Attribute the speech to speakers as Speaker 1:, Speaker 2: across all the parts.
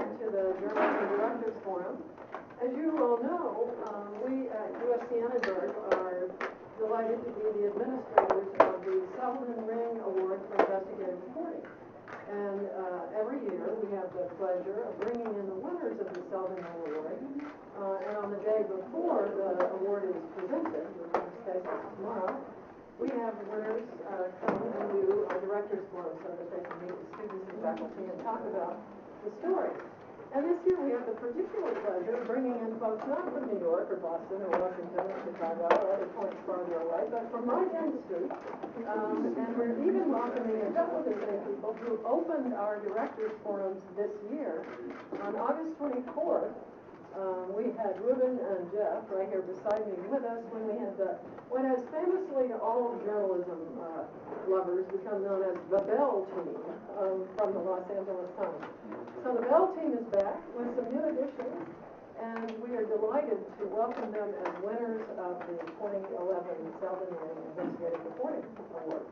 Speaker 1: back to the Journalism Directors Forum. As you all know, we at USC Annenberg are delighted to be the administrators of the Selden Ring Award for Investigative Reporting. And every year we have the pleasure of bringing in the winners of the Selden Ring Award. And on the day before the award is presented, which takes place tomorrow, we have winners come and do a director's forum so that they can meet the students and faculty and talk about the story. And this year we have the particular pleasure of bringing in folks not from New York or Boston or Washington or Chicago or other points farther away, but from right down the street. And we're even welcoming a couple of the same people who opened our directors forums this year. On August 24th, we had Ruben and Jeff right here beside me with us when we had what has famously to all journalism lovers become known as the Bell team from the Los Angeles Times. So the Bell team is back with some new additions, and we are delighted to welcome them as winners of the 2011 Selden Ring Investigative Reporting Award.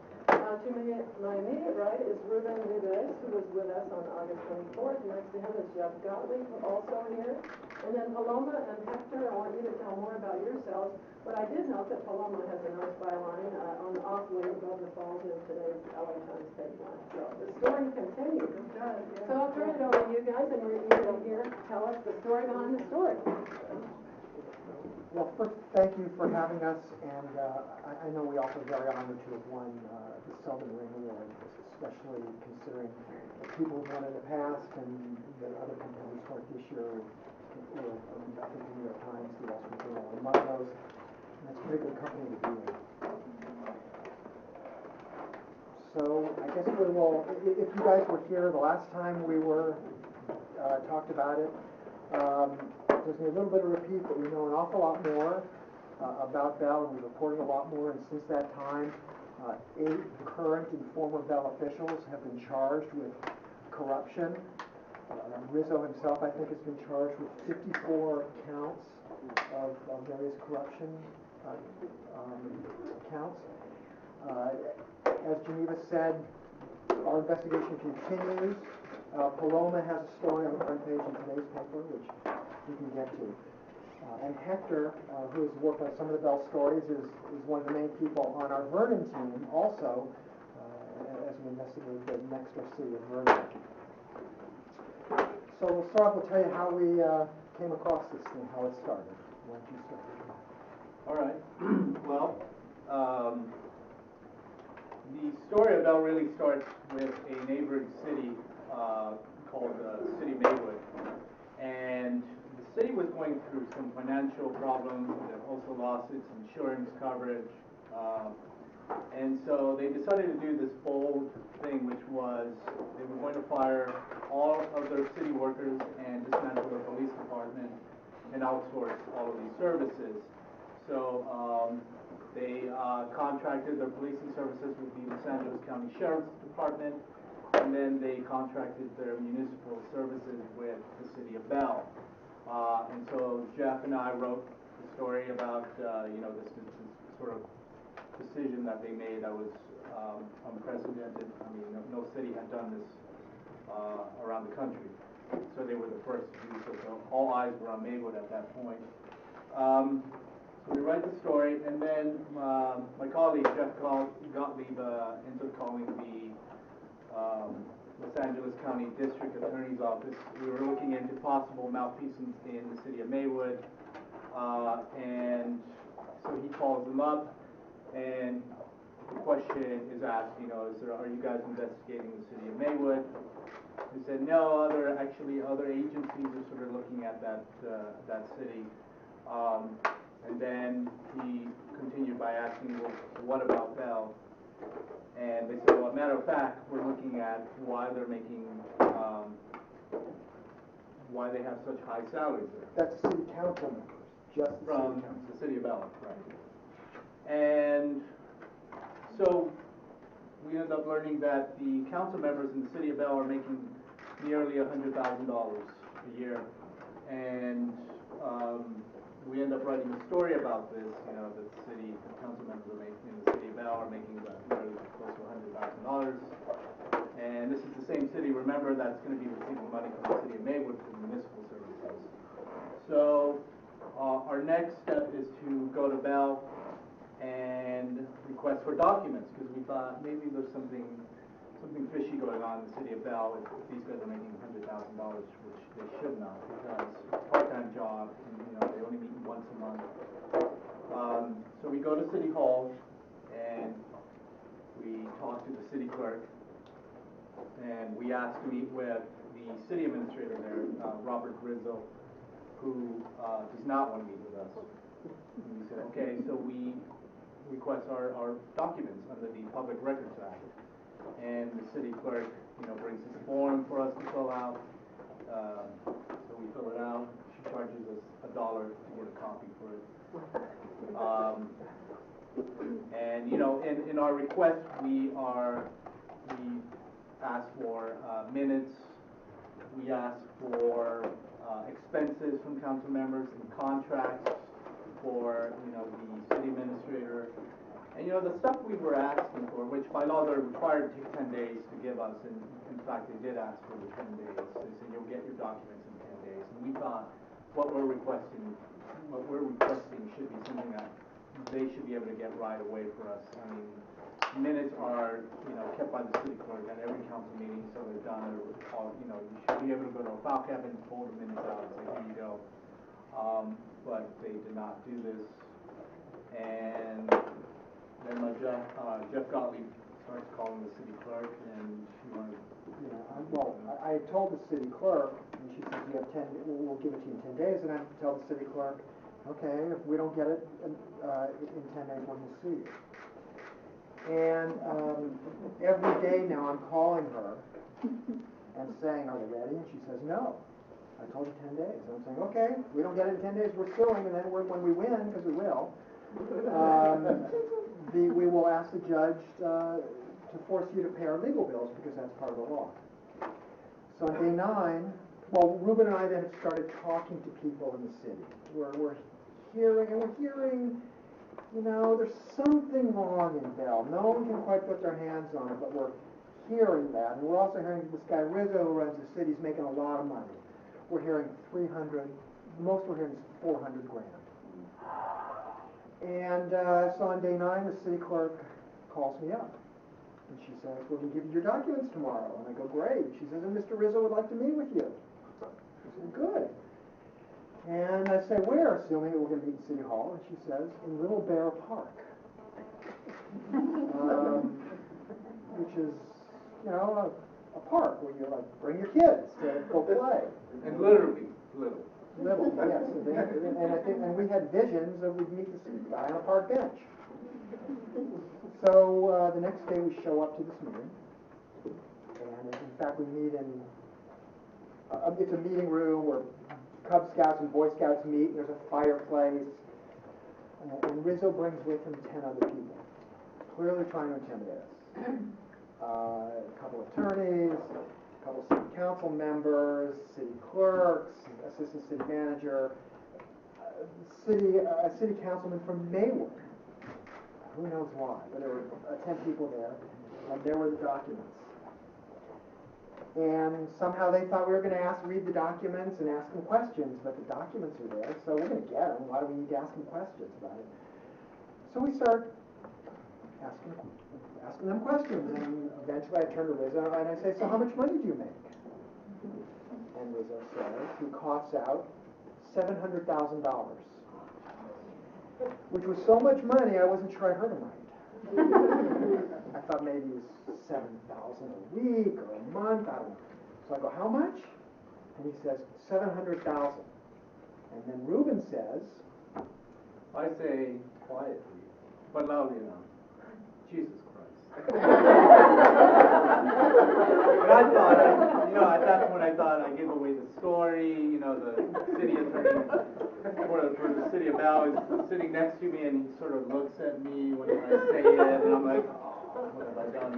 Speaker 1: To my immediate right is Ruben Vives, who was with us on August 24th. Next to him is Jeff Gottlieb, also here. And then Paloma and Hector, I want you to tell more about yourselves. But I did note that Paloma has a nice byline on the off-wing above the falls in today's LA Times page line. So the story continues. So I'll turn it over to you guys, and we're eager to hear. Tell us the story behind the story.
Speaker 2: Well, first, thank you for having us, and I know we also are very honored to have won the Selden Ring Award, especially considering the people who've won in the past and the other companies who weren't this year were, I think, the New York Times, the Wall Street Journal, among those, and it's a pretty good company to be in. So I guess we will, if you guys were here the last time we were talked about it, there's a little bit of repeat, but we know an awful lot more about Bell, and we've reported a lot more, and since that time, 8 current and former Bell officials have been charged with corruption. Rizzo himself, I think, has been charged with 54 counts of various corruption counts. As Geneva said, our investigation continues. Paloma has a story on the front page in today's paper, which we can get to. And Hector, who has worked on some of the Bell stories, is one of the main people on our Vernon team, also, as we investigate the next door city of Vernon. So we'll start, we'll tell you how we came across this thing, how it started. Why don't you start?
Speaker 3: All right. Well, the story of Bell really starts with a neighboring city called the city of Maywood. And the city was going through some financial problems. They also lost its insurance coverage. And so they decided to do this bold thing, which was they were going to fire all of their city workers and dismantle their police department and outsource all of these services. So they contracted their policing services with the Los Angeles County Sheriff's Department, and then they contracted their municipal services with the city of Bell. And so Jeff and I wrote the story about this sort of decision that they made that was unprecedented. I mean, no city had done this around the country, so they were the first to do so. So all eyes were on Maywood at that point. So we write the story, and then my colleague Jeff Gottlieb ended up calling the Los Angeles County District Attorney's Office. We were looking into possible malfeasance in the city of Maywood, and so he calls them up, and the question is asked, are you guys investigating the city of Maywood? He said, no, other agencies are sort of looking at that city. And then he continued by asking, well, what about Bell? And they said, well, as a matter of fact, we're looking at why they're making, why they have such high salaries there.
Speaker 2: That's city council members, just
Speaker 3: from the city of Bell, right? And so we ended up learning that the council members in the city of Bell are making nearly $100,000 a year, and we end up writing a story about this. The council members in the city of Bell are making nearly close to $100,000, and this is the same same city, remember that's going to be receiving money from the city of Maywood for municipal services. So our next step is to go to Bell and request for documents, because we thought maybe there's something fishy going on in the city of Bell if these guys are making $100,000, which they should not, because it's a part-time job, and they only meet once a month. So we go to City Hall and we talk to the city clerk, and we ask to meet with the city administrator there, Robert Rizzo, who does not want to meet with us. And we said, okay, so we request our documents under the Public Records Act. And the city clerk, brings this form for us to fill out. So we fill it out. She charges us $1 to get a copy for it. And in our request, we ask for minutes. We ask for expenses from council members and contracts for the city administrator. And the stuff we were asking for, which by law they're required to take 10 days to give us, and in fact they did ask for the 10 days. They said you'll get your documents in 10 days. And we thought what we're requesting should be something that they should be able to get right away for us. I mean, minutes are kept by the city clerk at every council meeting, so they're done. Or, you should be able to go to a file cabinet, pull the minutes out, and say here you go. But they did not do this, and then Jeff Gottlieb starts calling the city clerk, and she wanted.
Speaker 2: I told the city clerk, and she says you have 10. We'll give it to you in 10 days, and I tell the city clerk, okay, if we don't get it in 10 days, we'll just sue you. And every day now I'm calling her and saying, are they ready? And she says, no. I told you 10 days. And I'm saying, okay, if we don't get it in 10 days, we're suing, and then when we win, because we will, we will ask the judge to force you to pay our legal bills, because that's part of the law. So on day 9, Ruben and I then started talking to people in the city. We're hearing, there's something wrong in Bell. No one can quite put their hands on it, but we're hearing that. And we're also hearing this guy Rizzo, who runs the city, is making a lot of money. We're hearing 300, most we're hearing is 400 grand. And so on day 9, the city clerk calls me up. And she says, we're going to give you your documents tomorrow. And I go, great. She says, and Mr. Rizzo would like to meet with you. I said, good. And I say, where? Assuming that we're going to meet in City Hall. And she says, in Little Bear Park. Which is, a park where you bring your kids to go play.
Speaker 3: And literally, little.
Speaker 2: Little, yes. And we had visions of we'd meet this guy on a park bench. So the next day we show up to this meeting. And in fact we meet in, it's a meeting room where Cub Scouts and Boy Scouts meet, and there's a fireplace. And Rizzo brings with him 10 other people, clearly trying to intimidate us. A couple of attorneys, a couple of city council members, city clerks, assistant city manager, a city councilman from Maywood. Who knows why, but there were 10 people there, and there were the documents. And somehow they thought we were going to read the documents and ask them questions, but the documents are there, so we're going to get them. Why do we need to ask them questions about it? So we start asking them questions, and eventually I turn to Rizzo and I say, so how much money do you make? And Rizzo says, he coughs out $700,000, which was so much money I wasn't sure I heard him right. I thought maybe it was $7,000 a week or a month, I don't know. So I go, how much? And he says, $700,000. And then Ruben says,
Speaker 3: I say quietly, but loudly enough, Jesus Christ. And I thought, at that point I thought I'd give away the story, the city attorney for the city of Bell is sitting next to me, and he sort of looks at me when I say it, and I'm like, oh, what have I done?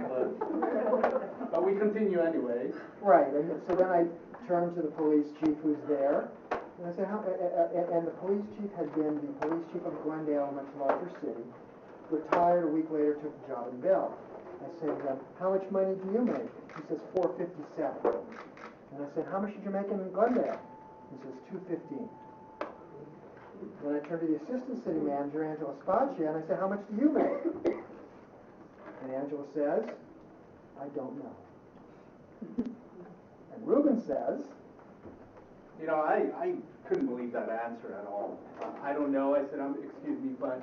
Speaker 3: But we continue anyway.
Speaker 2: Right, and so then I turn to the police chief who's there, and I say, and the police chief had been the police chief of Glendale, a much larger city, retired a week later, took the job in Bell. I said, how much money do you make? He says, $4.57. And I said, how much did you make in Glendale? He says, $2.15. Then I turned to the assistant city manager, Angela Spaccia, and I said, how much do you make? And Angela says, I don't know. And Ruben says,
Speaker 3: You know, I couldn't believe that answer at all. I don't know. I said, excuse me, but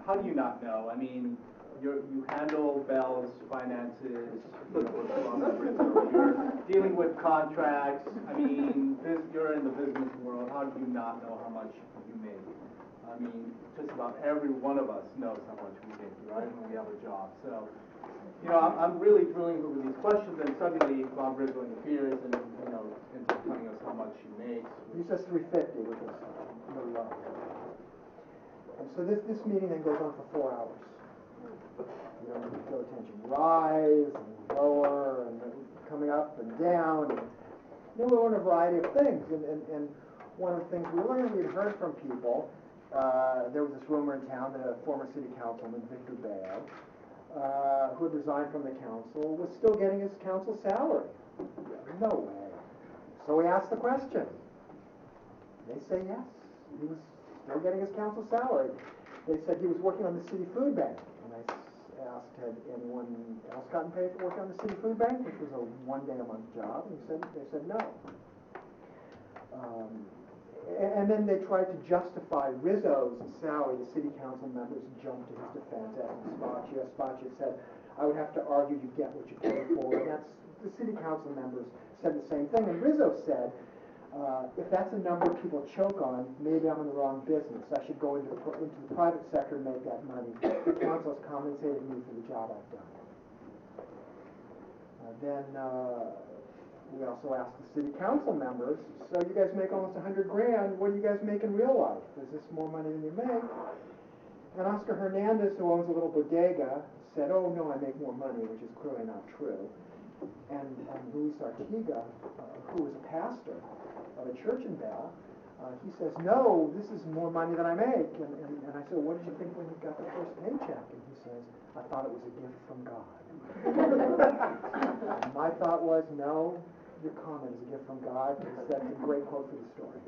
Speaker 3: how do you not know? I mean, you handle Bell's finances, you're dealing with contracts. I mean, you're in the business world. How do you not know how much you make? I mean, just about every one of us knows how much we make, right, when we have a job. So, you know, I'm really drilling with these questions, and suddenly Bob Rizzo interferes and, you know, ends up telling us how much he makes.
Speaker 2: he says $3.50, which is really low. And so this meeting then goes on for 4 hours. You know, no attention, rise and lower and coming up and down. And, you know, we learn a variety of things. And one of the things we learned, we had heard from people, there was this rumor in town that a former city councilman, Victor Baio, who had resigned from the council, was still getting his council salary. No way. So we asked the question. They say yes, he was still getting his council salary. They said he was working on the city food bank. And I asked, had anyone else gotten paid for working on the city food bank, which was a one-day-a-month job? And they said no. And then they tried to justify Rizzo's salary. The city council members jumped to his defense, asking Spaccia. Spaccia said, I would have to argue you get what you pay for. And that's, the city council members said the same thing. And Rizzo said, if that's a number people choke on, maybe I'm in the wrong business. I should go into the private sector and make that money. The council has compensated me for the job I've done. Then we also asked the city council members, so you guys make almost $100 grand, what do you guys make in real life? Is this more money than you make? And Oscar Hernandez, who owns a little bodega, said, oh no, I make more money, which is clearly not true. And Luis Artiga, who was a pastor of a church in Bell, he says, no, this is more money than I make. And I said, what did you think when you got the first paycheck? And he says, I thought it was a gift from God. My thought was, no, your comment is a gift from God, because that's a great quote for the story.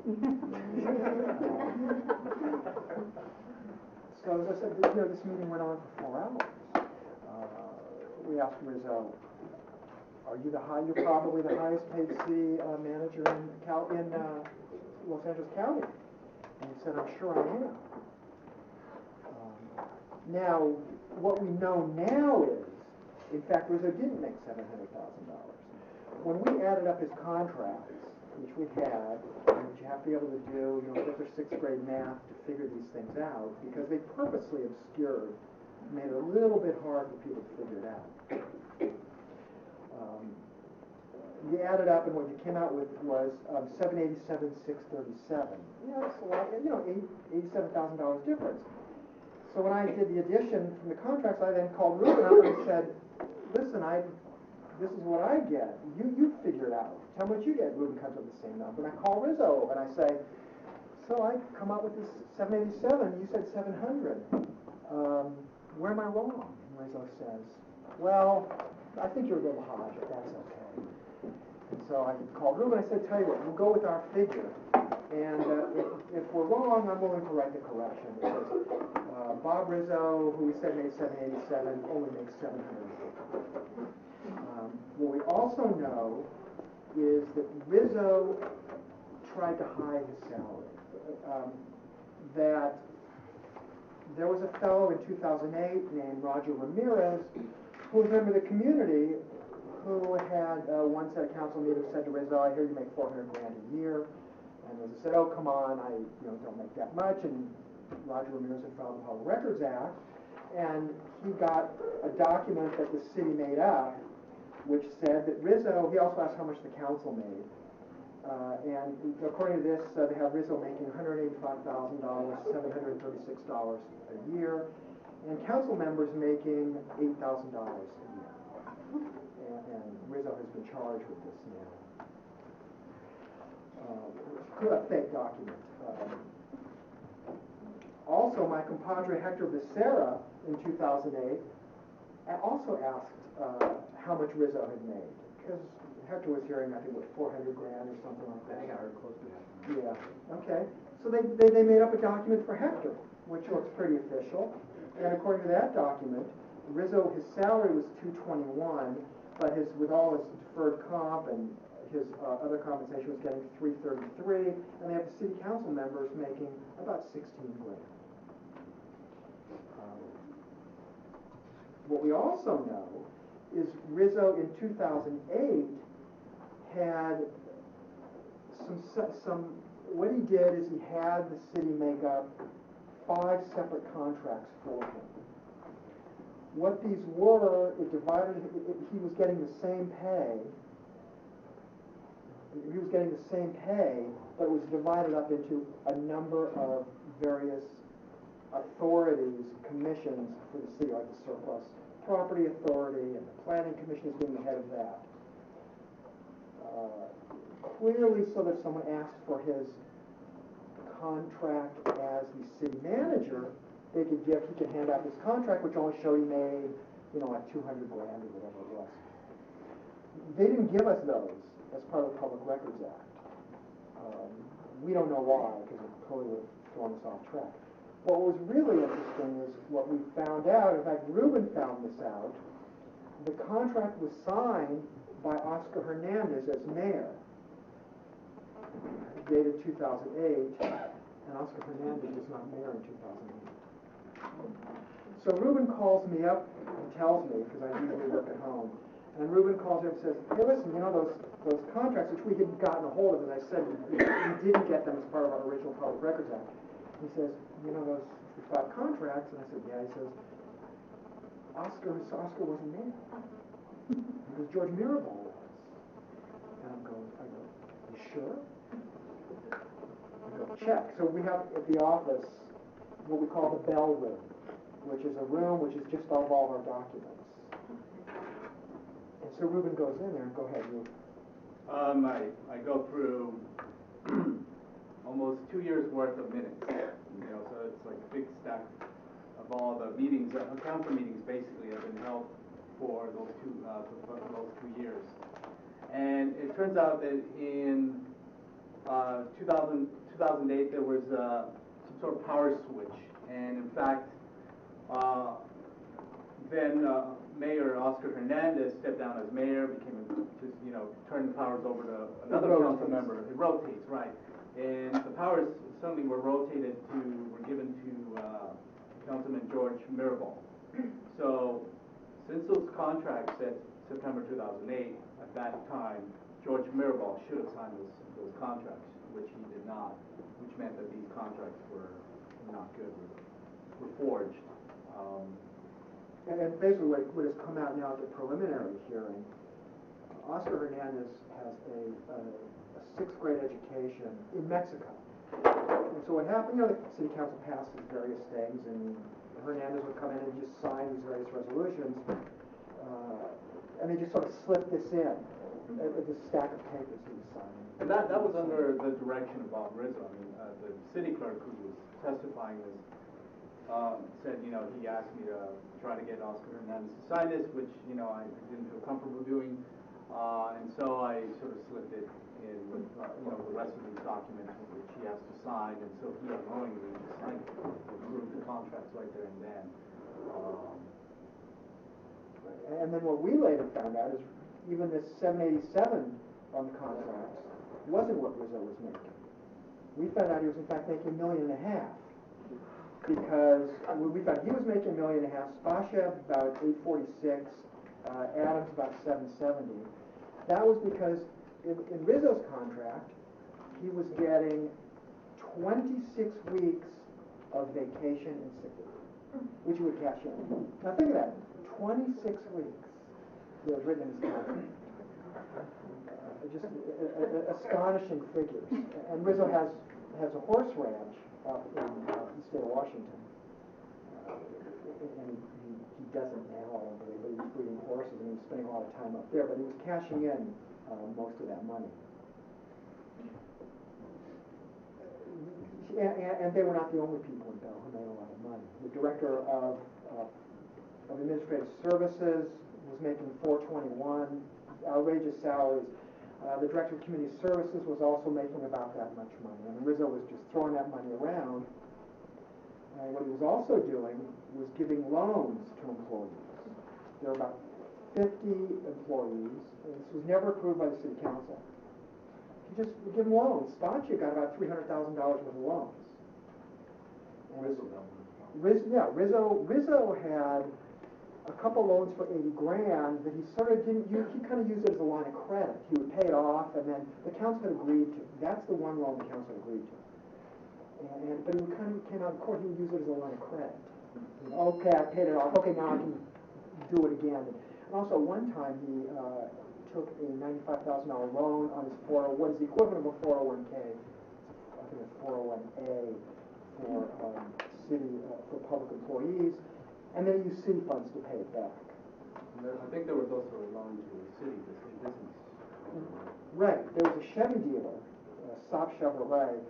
Speaker 2: So as I said, this meeting went on for 4 hours. We asked Rizzo, you're probably the highest paid city manager in Los Angeles County. And he said, I'm sure I am. Now, what we know now is, in fact, Rizzo didn't make $700,000. When we added up his contracts, which we had, which you have to be able to do, get their 6th grade math to figure these things out, because they purposely obscured, made it a little bit hard for people to figure it out. You added up, and what you came out with was $787,637. That's a lot, $87,000 difference. So when I did the addition from the contracts, I then called Ruben up and said, listen, this is what I get. You figure it out. Tell me what you get. Ruben comes up with the same number. And I call Rizzo and I say, so I come up with this 787. You said 700. Where am I wrong? And Rizzo says, well, I think you're a little high, but that's okay. And so I called Ruben. I said, tell you what, we'll go with our figure. And if we're wrong, I'm willing to write the correction. Because Bob Rizzo, who we said made 787, only makes 700. What we also know is that Rizzo tried to hide his salary. That there was a fellow in 2008 named Roger Ramirez, who was a member of the community, who had once at a council meeting said to Rizzo, I hear you make $400 grand a year. And Rizzo said, oh, come on, I don't make that much. And Roger Ramirez had filed the Public Records Act, and he got a document that the city made up, which said that Rizzo, he also asked how much the council made. And according to this, they have Rizzo making $185,000, $736 a year, and council members making $8,000 a year. And Rizzo has been charged with this now. A fake document. Also, my compadre Hector Becerra in 2008 also asked how much Rizzo had made, because Hector was hearing, I think, what, 400 grand or something like that.
Speaker 3: I think I heard close to that.
Speaker 2: Yeah, okay. So they made up a document for Hector, which looks pretty official. And according to that document, Rizzo, his salary was 221, but with all his deferred comp and his other compensation was getting 333, and they have the city council members making about 16 grand. What we also know is Rizzo in 2008 had what he did is he had the city make up 5 separate contracts for him. What these were, he was getting the same pay. He was getting the same pay, but it was divided up into a number of various authorities, commissions for the city, like the Surplus Property Authority, and the Planning Commission is being the head of that. Clearly, so that if someone asked for his contract as the city manager, he could hand out this contract, which only showed he made, like 200 grand or whatever it was. They didn't give us those as part of the Public Records Act. We don't know why, because it totally would have thrown us off track. What was really interesting is what we found out, in fact, Ruben found this out. The contract was signed by Oscar Hernandez as mayor, dated 2008, and Oscar Hernandez was not mayor in 2008. So Ruben calls me up and tells me, because I usually work at home, and Ruben calls me up and says, hey, listen, those contracts, which we hadn't gotten a hold of, as I said, we didn't get them as part of our original Public Records Act. He says, those 5 contracts, and I said, yeah. He says, Oscar wasn't there. Because George Mirabal was. And I go, you sure? I go, check. So we have at the office what we call the bell room, which is a room which is just all of our documents. And so Ruben goes in there, and go ahead, Ruben.
Speaker 3: I go through almost 2 years worth of minutes, so it's like a big stack of all the meetings, council meetings basically have been held for those 2 years. And it turns out that in 2008 there was some sort of power switch, and in fact then Mayor Oscar Hernandez stepped down as mayor, turned the powers over to another council member. It rotates, right. And the powers suddenly were given to Councilman George Mirabal. So since those contracts said September 2008, at that time, George Mirabal should have signed those contracts, which he did not, which meant that these contracts were not good, were forged.
Speaker 2: And basically what has come out now at the preliminary hearing, Oscar Hernandez has a 6th grade education in Mexico. And so what happened, the city council passes various things, and Hernandez would come in and just sign these various resolutions, and they just sort of slipped this in, this stack of papers he was signing.
Speaker 3: And that was under the direction of Bob Rizzo. I mean, the city clerk who was testifying said, he asked me to try to get Oscar Hernandez to sign this, which, I didn't feel comfortable doing, and so I sort of slipped it in with, the rest of these documents which he has to sign, and so he unknowingly just signed it, approved the contracts right there and then.
Speaker 2: And then what we later found out is even this 787 on the contracts wasn't what Rizzo was making. We found out he was in fact making $1.5 million. Because we found he was making $1.5 million, Spasha about 846, Adams about 770. That was because in Rizzo's contract, he was getting 26 weeks of vacation and sick leave, which he would cash in. Now think of that, 26 weeks he was written in his contract. Just astonishing figures. And Rizzo has a horse ranch up in the state of Washington. And he doesn't now, I don't believe, but he was breeding horses and he was spending a lot of time up there, but he was cashing in most of that money. And they were not the only people in Bell who made a lot of money. The director of of Administrative Services was making $421, outrageous salaries. The Director of Community Services was also making about that much money, and Rizzo was just throwing that money around. What he was also doing was giving loans to employees. There were about 50 employees, and this was never approved by the City Council. He just would give them loans. Spaccia got about $300,000 worth of loans. Rizzo had a couple loans for $80,000 that he sort of didn't use. He kind of used it as a line of credit. He would pay it off, and then the council had agreed to. That's the one loan the council agreed to. But he kind of came out of court. He would use it as a line of credit. Okay, I paid it off. Okay, now I can do it again. And also, one time he took a $95,000 loan on his what is the equivalent of a 401k. I think it's 401a for for public employees, and then he used city funds to pay it back.
Speaker 3: I think there was also a loan to the city business.
Speaker 2: Right. There was a Chevy dealer, Saab Chevrolet.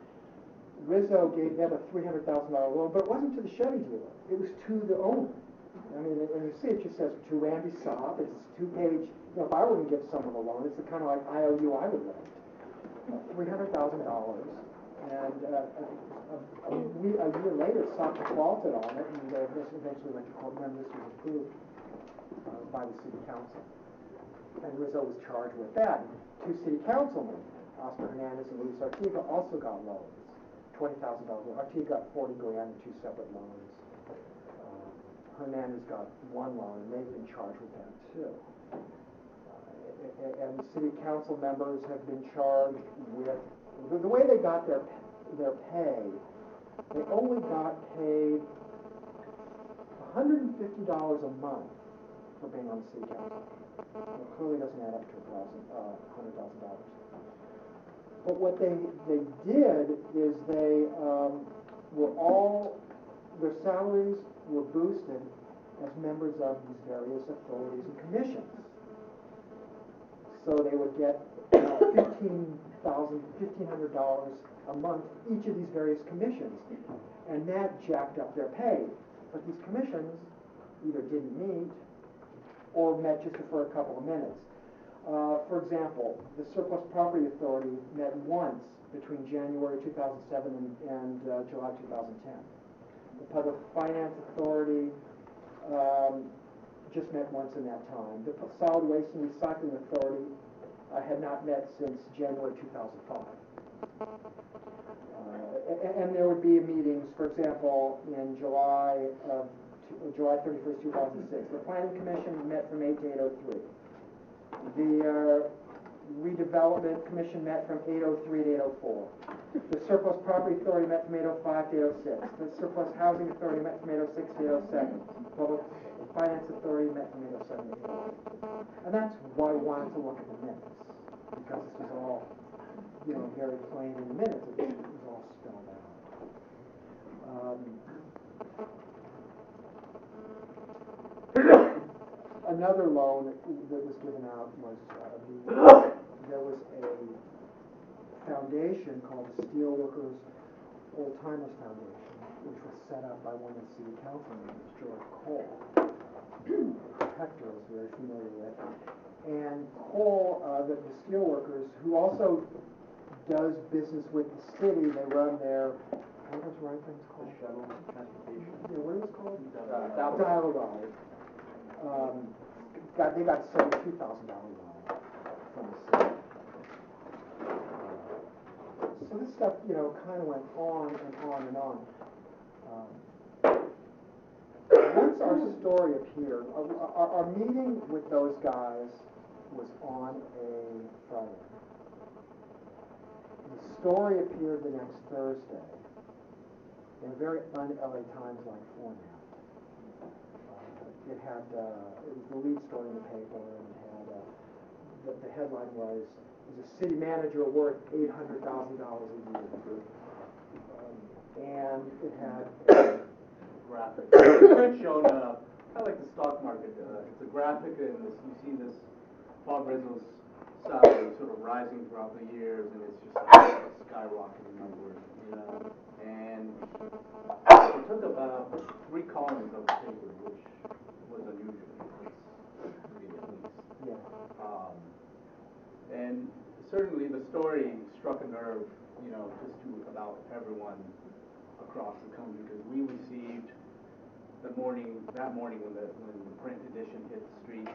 Speaker 2: Rizzo gave them a $300,000 loan, but it wasn't to the Chevy dealer. It was to the owner. I mean, and you see it just says to Randy Saab. It's a 2-page. If I were to give someone a loan, it's the kind of like IOU I would write. $300,000, and a year later, Saab defaulted on it, and this eventually went to court. And then this was approved by the City Council, and Rizzo was charged with that. 2 city councilmen, Oscar Hernandez and Luis Artiga, also got loans. $20,000. Artiga got $40,000 in 2 separate loans. Hernandez got 1 loan, and they've been charged with that too. And the city council members have been charged with the way they got their pay. They only got paid $150 a month for being on the city council. It clearly doesn't add up to $100,000. But what they did is they were all, their salaries were boosted as members of these various authorities and commissions. So they would get $1,500 a month each of these various commissions, and that jacked up their pay. But these commissions either didn't meet or met just for a couple of minutes. For example, the Surplus Property Authority met once between January 2007 and July 2010. The Public Finance Authority just met once in that time. The Solid Waste and Recycling Authority had not met since January 2005. And there would be meetings, for example, in July 31st, 2006. The Planning Commission met from 8 to 8:03. The Redevelopment Commission met from 8:03 to 8:04. The Surplus Property Authority met from 8:05 to 8:06. The Surplus Housing Authority met from 8:06 to 8:07. Public Finance Authority met from 8:07 to 8:08. And that's why we wanted to look at the minutes, because this was all, very plain in the minutes. It was all spelled out. Another loan that was given out was there was a foundation called the Steelworkers Old Timers Foundation, which was set up by one of the city council members, George Cole. Hector is very familiar with. And Cole, the steelworkers, who also does business with the city, they run their, what was the right thing called? Shuttle transportation. Yeah, what is it called? Dial Ride. They got $72,000 loan from the city. So this stuff, kind of went on and on and on. Once our story appeared, our meeting with those guys was on a Friday. The story appeared the next Thursday in a very un-LA Times-like format. It was the lead story in the paper, and it had, the headline was, "Is a city manager worth $800,000 a year?" And it had
Speaker 3: graphic. It's shown, kind of like the stock market. It's a graphic, and you see this Bob Rizzo's salary sort of rising throughout the years, and it's just like skyrocketing upward. And it took about 3 columns of the paper, which was a certainly the story struck a nerve, you know, just to about everyone across the country, because we received that morning when the print edition hit the streets,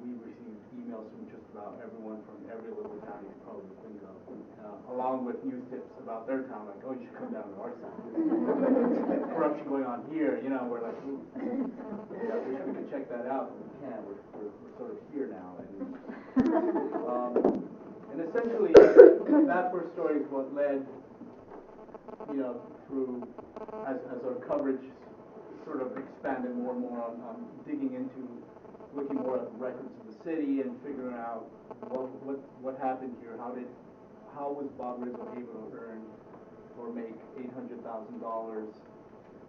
Speaker 3: we received emails from just about everyone from every little town you could probably think of, along with news tips about their town, like, oh, you should come down to our town. There's corruption going on here, you know, we're like, ooh, yeah, we could check that out, but we can't, we're sort of here now. And essentially, that first story is what led, you know, through, as our coverage sort of expanded more and more on digging into, looking more at records of the city and figuring out what happened here, how was Bob Rizzo able to earn or make $800,000,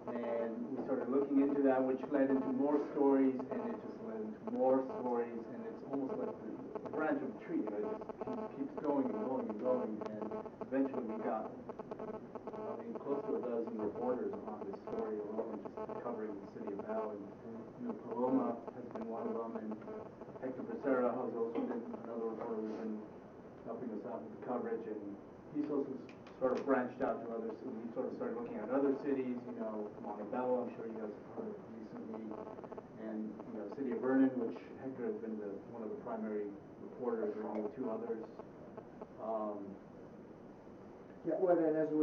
Speaker 3: and we started looking into that, which led into more stories, and it just led into more stories, and it's almost like the branch of a tree, you know, it just keeps going and going and going, and eventually we got, I mean, close to a dozen reporters on this story alone, just covering the city of Bell, and you know, Paloma has been one of them, and Hector Becerra has also been another reporter who's been helping us out with the coverage, and he's also sort of branched out to others. So we sort of started looking at other cities, you know, Montebello, I'm sure you guys have heard of recently, and you know, City of Vernon, which Hector has been one of the primary reporters, along with two others.
Speaker 2: Yeah, well, and as a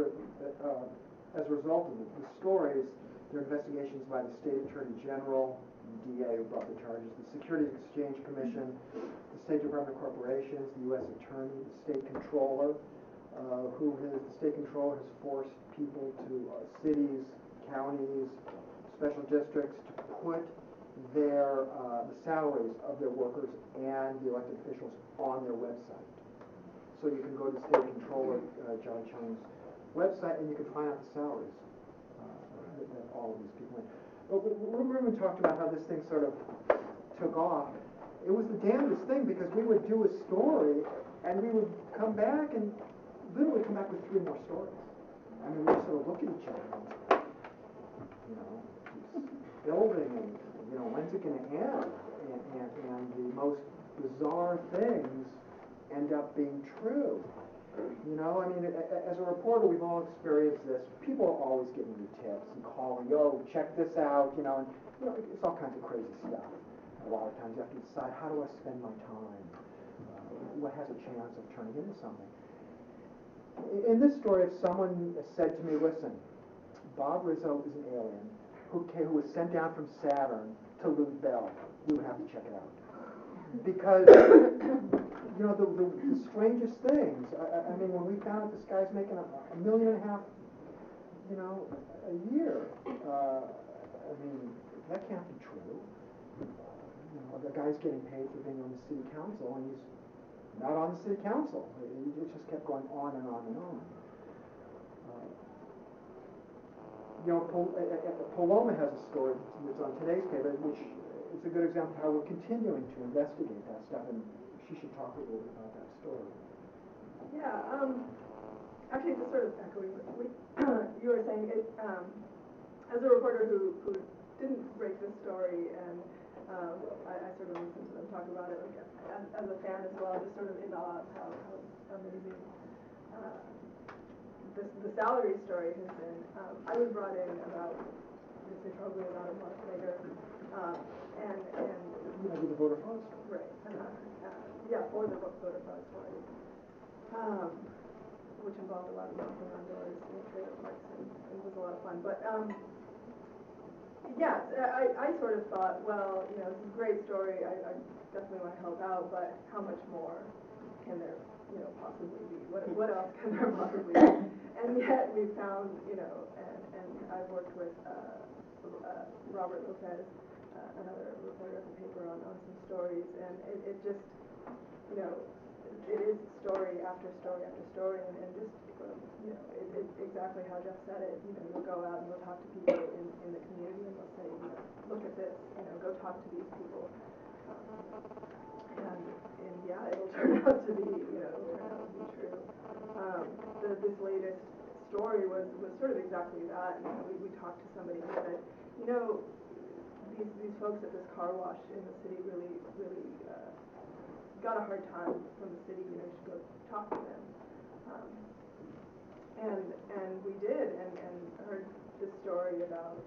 Speaker 2: result of the stories, there are investigations by the State Attorney General, the DA who brought the charges, the Securities Exchange Commission, the State Department of Corporations, the U.S. Attorney, the State Controller, the State Controller has forced people to cities, counties, special districts to put the salaries of their workers and the elected officials on their website. So you can go to State Controller John Chung's website and you can find out the salaries that all of these people in. But Ruben talked about how this thing sort of took off. It was the damnedest thing because we would do a story and we would come back and literally come back with 3 more stories. I mean, we sort of look at each other and, you know, building and, you know, when's it going to end? And the most bizarre things end up being true. You know, I mean, as a reporter, we've all experienced this. People are always giving you tips and calling, yo, check this out, you know, and you know, it's all kinds of crazy stuff. A lot of times you have to decide, how do I spend my time? What has a chance of turning into something? In this story, if someone said to me, listen, Bob Rizzo is an alien who was sent down from Saturn to loot Bell, we would have to check it out. Because, you know, the strangest things, I mean, when we found out this guy's making $1.5 million, you know, a year, I mean, that can't be true. You know, the guy's getting paid for being on the city council, and he's not on the city council. It just kept going on and on and on. You know, Paloma has a story that's on today's paper, which is a good example of how we're continuing to investigate that stuff, and she should talk a little bit about that story.
Speaker 1: Yeah, actually, just sort of echoing what you were saying, as a reporter who didn't break this story, and I sort of listened to them talk about it, like, as a fan as well, just sort of in awe of how amazing the salary story has been. I was brought in probably about a month later, and
Speaker 2: you know, the voter fraud story.
Speaker 1: Right. Yeah, for the voter fraud story, which involved a lot of knocking on doors in trailer parks, and it was a lot of fun. But yeah, I sort of thought, well, you know, it's a great story. I definitely want to help out, but how much more can there, you know, possibly be? What else can there possibly be? And yet we found, you know, and I've worked with Robert Lopez, another reporter at the paper, on some stories, and it just, you know, it is story after story after story, and just, you know, it's exactly how Jeff said it. You know, you'll go out and you'll talk to people in the community, and they'll say, you know, look at this, you know, go talk to these people, and yeah, it'll turn out to be, you know, true. This latest story was sort of exactly that. You know, we talked to somebody who said, you know, these folks at this car wash in the city really
Speaker 4: got a hard time from the city, you should go talk to them. And we did, and heard this story about,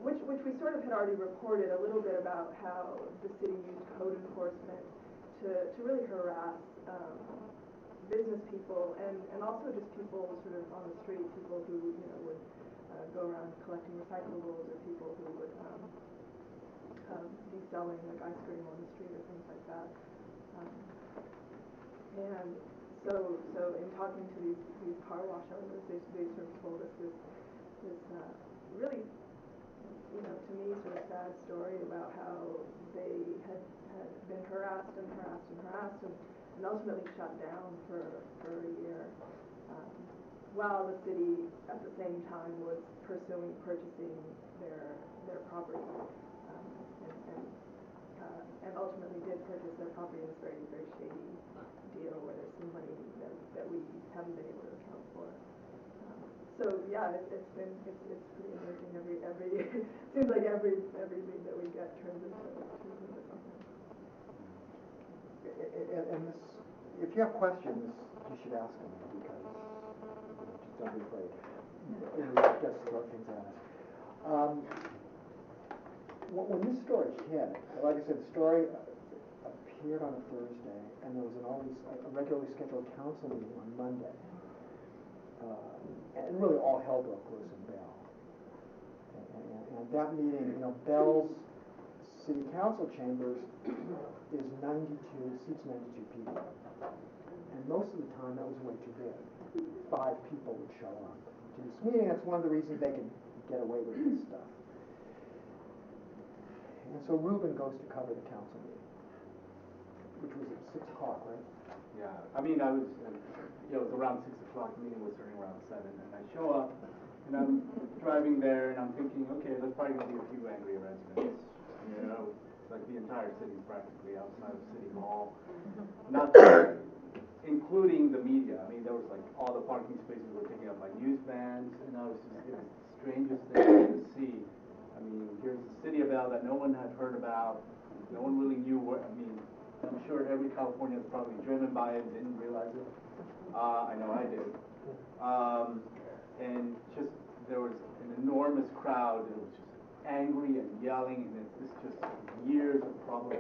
Speaker 4: which we sort of had already reported a little bit about how the city used code enforcement to really harass business people and also just people sort of on the street, people who would go around collecting recyclables, or people who would be selling like ice cream on the street or things like that. And so in talking to these car wash owners, they sort of told us this really, to me, sort of sad story about how they had been harassed and ultimately shut down for a year, while the city at the same time was purchasing their property, and ultimately did purchase their property in this very, very shady deal where there's some money that we haven't been able to account for. So yeah, it's pretty amazing. Every seems like every lead that we get turns into something.
Speaker 2: And this, if you have questions, you should ask them, because just don't be afraid. Just throw things at us. When this story hit, like I said, the story appeared on a Thursday, and there was a regularly scheduled council meeting on Monday. And really all hell broke loose in Bell. And that meeting, Bell's city council chambers is seats 92 people. And most of the time that was way too big. 5 people would show up to this meeting. That's one of the reasons they could get away with this stuff. And so Ruben goes to cover the council meeting, which was at 6 o'clock, right?
Speaker 3: Yeah, I mean, it was around 6 o'clock, the meeting was starting around 7, and I show up, and I'm driving there, and I'm thinking, okay, there's probably going to be a few angry residents, like the entire city practically outside of City Hall, not including the media. I mean, there was like all the parking spaces were taken up by news vans, and it was the strangest thing to see. I mean, here's the city of Bell that no one had heard about, no one really knew where. I mean, I'm sure every Californian has probably driven by it and didn't realize it. I know I did. And just, there was an enormous crowd that was just angry and yelling, and it's just years of probably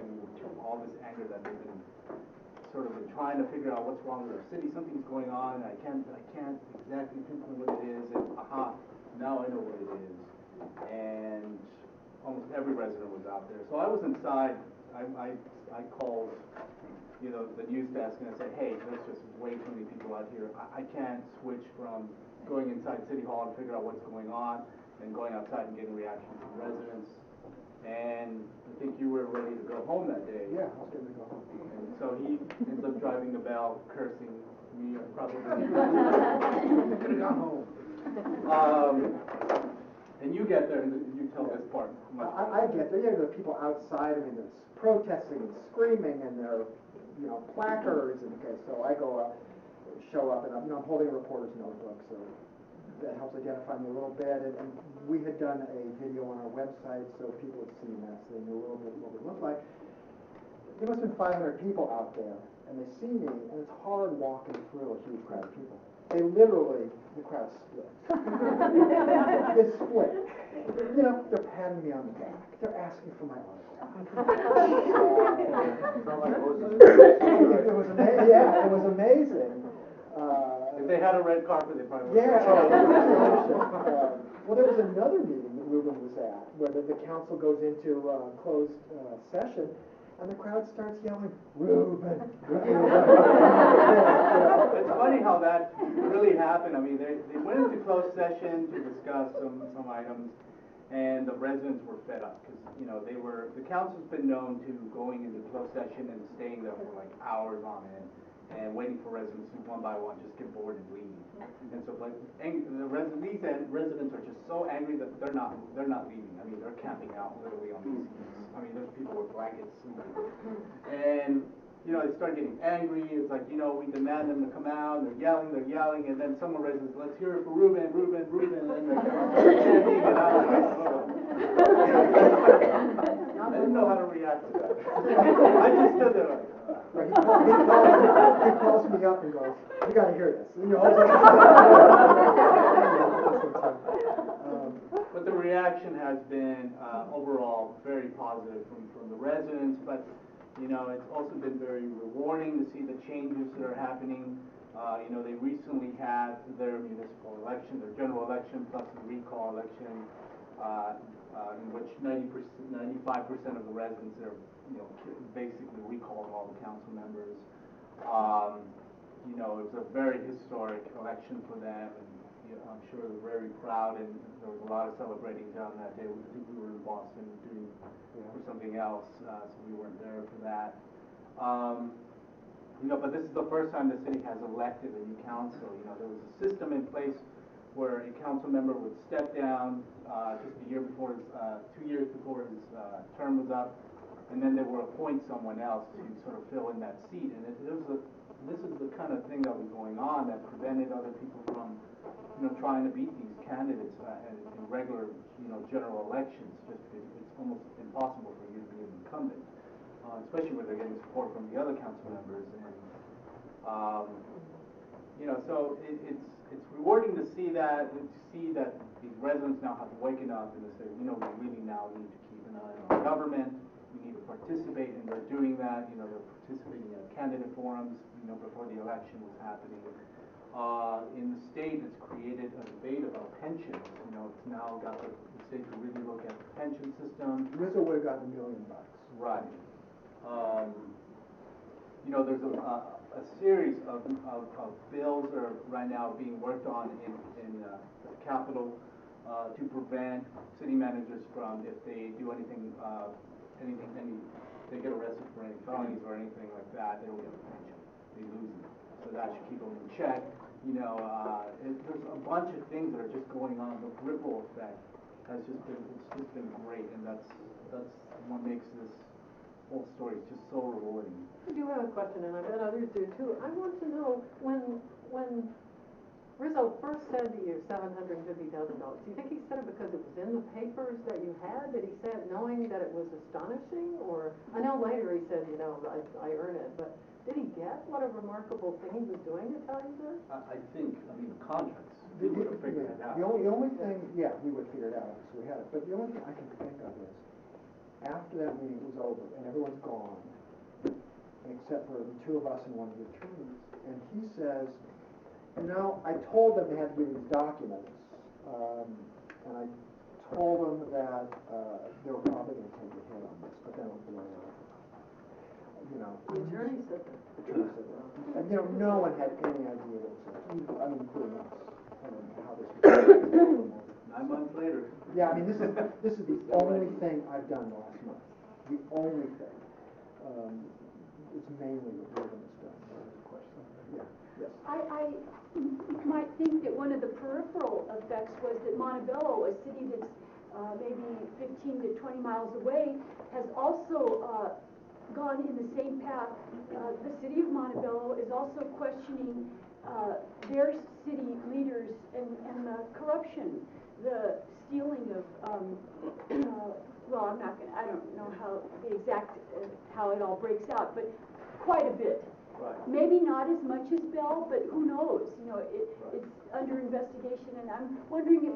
Speaker 3: all this anger that they've been sort of trying to figure out what's wrong with our city. Something's going on, and I can't exactly pinpoint what it is, and now I know what it is. And almost every resident was out there. So I was inside. I called, the news desk, and I said, hey, there's just way too many people out here. I can't switch from going inside City Hall and figure out what's going on and going outside and getting reactions from residents. And I think you were ready to go home that day.
Speaker 2: Yeah, I was ready to go home.
Speaker 3: And so he ends up driving the Bell, cursing me, probably.
Speaker 2: Could have gone home.
Speaker 3: And you get there, and you tell this part.
Speaker 2: I get there. There are people outside. I mean, there's protesting and screaming, and there are, placards. And okay, so I go up, show up, and I'm holding a reporter's notebook, so that helps identify me a little bit. And we had done a video on our website, so people had seen that, so they knew a little bit what we looked like. There must have been 500 people out there, and they see me, and it's hard walking through a huge crowd of people. They literally, the crowd split. They split. They're patting me on the back. They're asking for my autograph. It was amazing. Yeah, it was amazing.
Speaker 3: If they had a red carpet, they probably would.
Speaker 2: Yeah. Well, there was another meeting that Ruben was at, where the council goes into closed session, and the crowd starts yelling, Ruben, Ruben.
Speaker 3: It's funny how that really happened. I mean, they went into closed session to discuss some items, and the residents were fed up because the council's been known to going into closed session and staying there for like hours on end and waiting for residents to one by one just get bored and leave. And so like these residents are just so angry that they're not leaving. I mean, they're camping out literally on these seats. I mean, there's people with blankets sleeping. And they start getting angry. It's like, we demand them to come out, and they're yelling, and then some residents, let's hear it for Ruben, and then they're chanting it out. I didn't know how to react to that. I just stood there like,
Speaker 2: Right, he calls me up and goes, "You gotta hear this." You know,
Speaker 3: But the reaction has been overall very positive from the residents, but you know, it's also been very rewarding to see the changes that are happening. You know, they recently had their municipal election, their general election, plus the recall election, in which 95% of the residents there, you know, basically recalled all the council members. You know, it was a very historic election for them, and you know, I'm sure they're very proud, and there was a lot of celebrating down that day. We were in Boston doing for something else, so we weren't there for that. You know, but this is the first time the city has elected a new council. You know, there was a system in place where a council member would step down just a year before his, 2 years before his term was up, and then they would appoint someone else to sort of fill in that seat. And this is the kind of thing that was going on that prevented other people from, you know, trying to beat these candidates in regular, you know, general elections. Just it's almost impossible for you to be an incumbent, especially when they're getting support from the other council members. And you know, so it's rewarding to see that these residents now have waken up and they say, you know, we really now need to keep an eye on our government. We need to participate, and they're doing that. You know, they're participating in candidate forums, you know, before the election was happening. In the state, it's created a debate about pensions. You know, it's now got the state to really look at the pension system.
Speaker 2: Rizzo would have gotten $1 million.
Speaker 3: Right. You know, there's a series of bills that are right now being worked on in the Capitol to prevent city managers from, if they do anything, they get arrested for any felonies or anything like that, they don't get a pension. They lose it. So that should keep them in check. You know, there's a bunch of things that are just going on. The ripple effect has just been great, and that's what makes this whole story just so rewarding.
Speaker 1: I do have a question, and I bet others do too. I want to know, when Rizzo first said to you $750,000, do you think he said it because it was in the papers that you had? Did he say it knowing that it was astonishing? Or, I know later he said, you know, I earn it, but did he get what a remarkable thing he was doing to tell you this?
Speaker 3: I think, I mean, the contracts, he would have figured it out.
Speaker 2: The only thing, yeah, he would figure it out, so we had it. But the only thing I can think of is, after that meeting was over and everyone's gone, except for the two of us and one of the attorneys, and he says, you know, I told them they had to give me these documents, and I told them that they were probably going to take a hit on this, but then it was blown out. You know,
Speaker 1: The attorney said that.
Speaker 2: the attorney said that. And you know, no one had any idea what it was. I mean, including us, how this was.
Speaker 3: 9 months later.
Speaker 2: Yeah, I mean, this is the only thing I've done last month. The only thing. It's mainly what Ruben has done. Question. Yeah. Yes.
Speaker 5: I might think that one of the peripheral effects was that Montebello, a city that's maybe 15 to 20 miles away, has also gone in the same path. The city of Montebello is also questioning their city leaders and the corruption, the stealing of, well, I don't know how the exact, how it all breaks out, but quite a bit.
Speaker 3: Right.
Speaker 5: Maybe not as much as Bell, but who knows? You know, it's under investigation, and I'm wondering if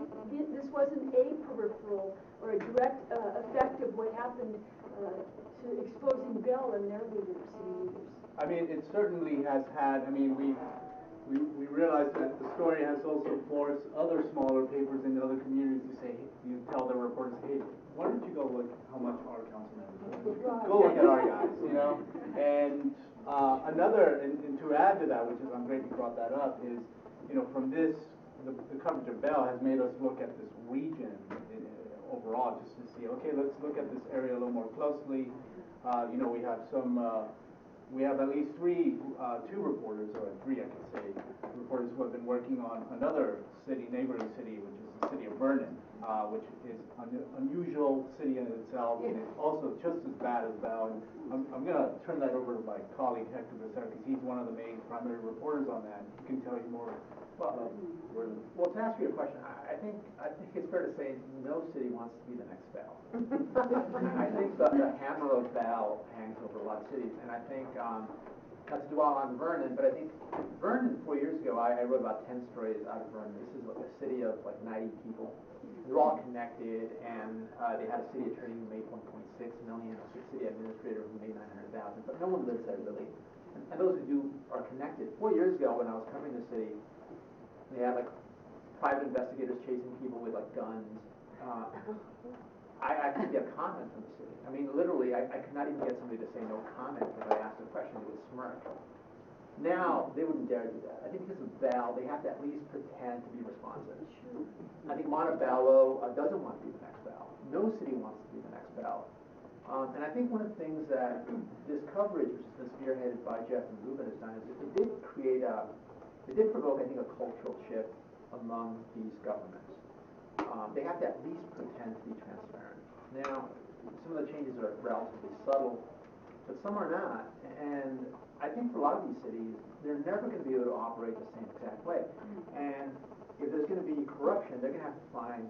Speaker 5: this wasn't a peripheral or a direct effect of what happened to exposing Bell and their leaders, city leaders.
Speaker 3: I mean, it certainly has had, I mean, we realize that the story has also forced other smaller papers in other communities to say, you tell their reporters, hey, why don't you go look how much our council members are? Go look at our guys, you know? And another, and to add to that, which is, I'm glad you brought that up, is, you know, from this, the coverage of Bell has made us look at this region overall, just to see, okay, let's look at this area a little more closely. You know, we have we have at least two reporters, or three, I could say, reporters who have been working on another city, neighboring city, which is the city of Vernon, which is an unusual city in itself, and it's also just as bad as Bell. And I'm going to turn that over to my colleague Hector Becerra, because he's one of the main primary reporters on that. He can tell you more Well, well, to answer your question, I think it's fair to say no city wants to be the next Bell. I think the hammer of Bell hangs over a lot of cities, and I think, not to dwell on Vernon, but I think Vernon, 4 years ago, I wrote about 10 stories out of Vernon. This is like a city of like 90 people. They're all connected, and they had a city attorney who made 1.6 million, a city administrator who made 900,000, but no one lives there really. And those who do are connected. 4 years ago, when I was covering the city, they had like private investigators chasing people with like guns. I couldn't get comment from the city. I mean, literally, I could not even get somebody to say no comment if I asked a question. They would smirk. Now, they wouldn't dare do that. I think because of Bell, they have to at least pretend to be responsive. I think Montebello doesn't want to be the next Bell. No city wants to be the next Bell. And I think one of the things that this coverage, which has been spearheaded by Jeff and Ruben, has done is it did create it did provoke, I think, a cultural shift among these governments. They have to at least pretend to be transparent. Now, some of the changes are relatively subtle, but some are not. And I think for a lot of these cities, they're never going to be able to operate the same exact way. And if there's going to be corruption, they're going to have to find,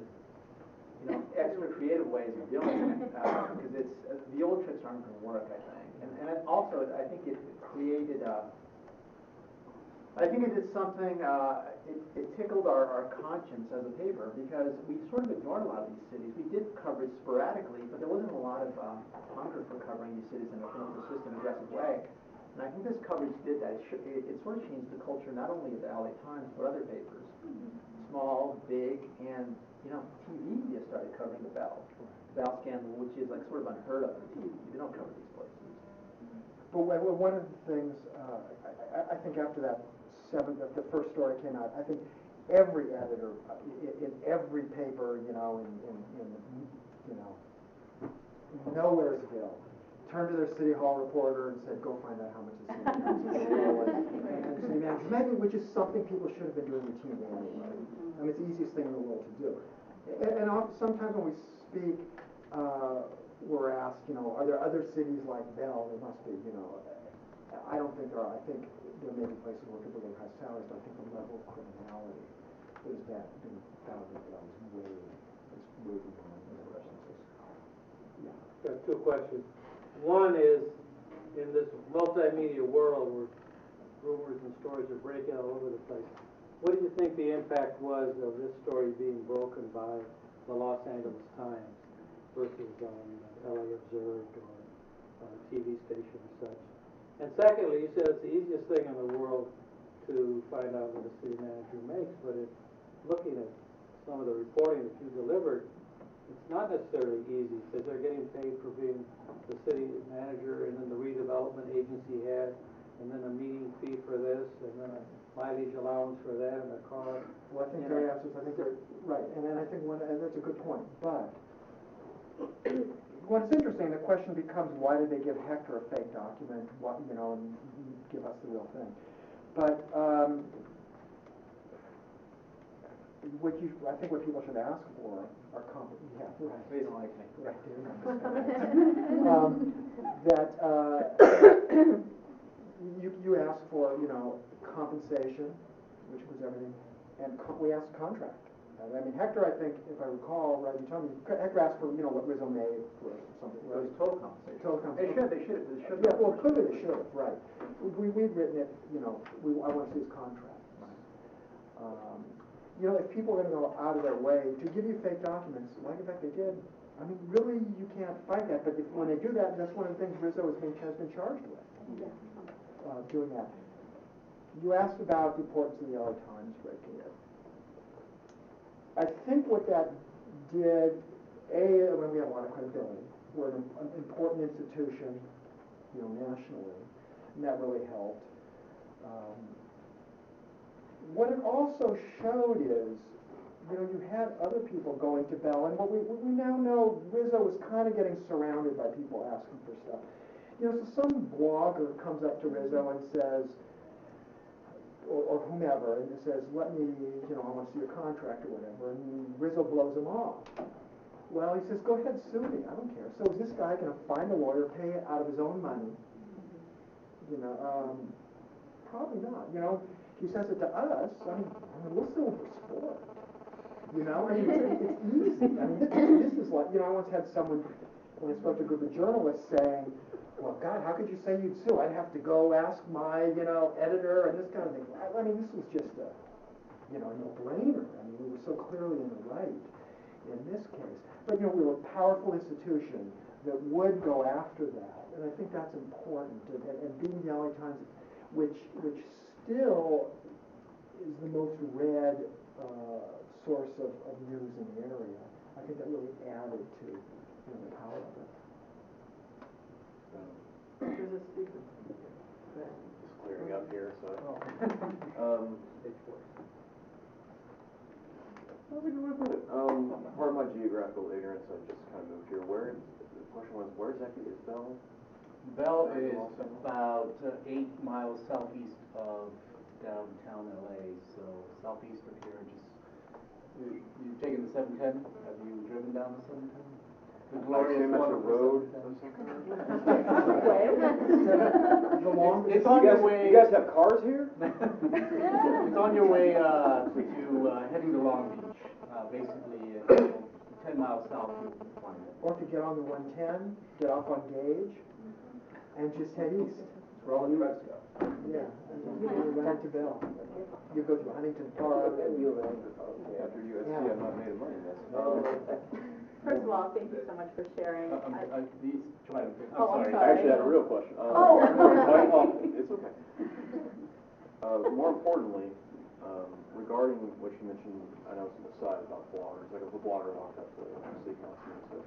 Speaker 3: extra creative ways of doing it, because the old tricks aren't going to work, I think. And also, I think it created I think it did something, it tickled our conscience as a paper, because we sort of ignored a lot of these cities. We did coverage sporadically, but there wasn't a lot of hunger for covering these cities in a persistent, aggressive way. And I think this coverage did that. It sort of changed the culture not only of the LA Times, but other papers. Small, big, and, TV media started covering the Bell scandal, which is like sort of unheard of in TV. They don't cover these places.
Speaker 2: But one of the things, I think after that the first story came out, I think every editor in every paper, in Nowheresville, turned to their city hall reporter and said, go find out how much the city council and city manager, maybe, which is something people should have been doing routinely anyway. I mean, it's the easiest thing in the world to do. And sometimes when we speak, we're asked, are there other cities like Bell? There must be, I don't think there are. I think there may be places where people get high salaries, but I think the level of criminality is that being found in Bell is way beyond the rest of this. Yeah.
Speaker 6: Got two questions. One is, in this multimedia world where rumors and stories are breaking all over the place, what do you think the impact was of this story being broken by the Los Angeles Times versus LA Observed or TV station or such? And secondly, you said it's the easiest thing in the world to find out what a city manager makes, but looking at some of the reporting that you delivered, it's not necessarily easy, because they're getting paid for being the city manager, and then the redevelopment agency head, and then a meeting fee for this, and then a mileage allowance for that, and a car.
Speaker 2: Well, I think they're absolutely, I think they're right, and then I think and that's a good point, but what's interesting, the question becomes, why did they give Hector a fake document, and give us the real thing? But I think what people should ask for are yeah, right.
Speaker 3: They don't like me.
Speaker 2: Right, they don't you ask for, compensation, which was everything, and we asked contract. I mean, Hector, I think, if I recall, right, you told me, Hector asked for, what Rizzo made for something.
Speaker 3: It was total compensation.
Speaker 2: Total compensation.
Speaker 3: They should.
Speaker 2: Yeah, well, clearly they should have, right. We'd written it, I want to see his contract. Right. If people are going to go out of their way to give you fake documents, like in fact they did, I mean, really, you can't fight that, but when they do that, that's one of the things Rizzo has been charged with, doing that. You asked about the importance of the LA Times breaking it. I think what that did, when we have a lot of credibility, we're an important institution, nationally, and that really helped. What it also showed is, you had other people going to Bell, and what we now know, Rizzo was kind of getting surrounded by people asking for stuff. So some blogger comes up to Rizzo and says, or whomever, and says, let me, I want to see your contract or whatever, and Rizzo blows him off. Well, he says, go ahead, sue me, I don't care. So is this guy going to find a lawyer, pay it out of his own money? Probably not. She says it to us, I mean, we'll still sport. You know, I mean, it's easy. I mean, this is like, I once had someone, when I spoke to a group of journalists, saying, well, God, how could you say you'd sue? I'd have to go ask my, editor and this kind of thing. I mean, this was just a, no-brainer. I mean, we were so clearly in the right in this case. But, we were a powerful institution that would go after that. And I think that's important. And being the LA Times, which still is the most read source of news in the area, I think that really added to the power of it.
Speaker 1: There's a speaker.
Speaker 7: Just clearing up here, so. Part of my geographical ignorance, I just kind of moved here. The question was, where exactly is Bell?
Speaker 3: Bell is about 8 miles southeast of downtown LA, so southeast of here. You've taken the 710? Have you driven down the 710? The glorious
Speaker 7: road.
Speaker 3: It's on your way.
Speaker 7: You guys have cars here?
Speaker 3: It's on your way to heading to Long Beach. Basically, 10 miles south you'll find it.
Speaker 2: Or if you get on the 110, get off on Gage, and just head east.
Speaker 7: Where all the trucks go.
Speaker 2: Yeah, and you go right to Bell. You go through Huntington Park.
Speaker 7: After USC,
Speaker 2: Yeah.
Speaker 7: I'm not made of money, that's.
Speaker 8: First of all, thank you so much for sharing.
Speaker 3: I'm
Speaker 8: I'm
Speaker 3: sorry.
Speaker 7: I actually had a real question. It's okay. More importantly, regarding what you mentioned, I know it's an aside about bloggers. Like if a blogger walked up to the city council and said,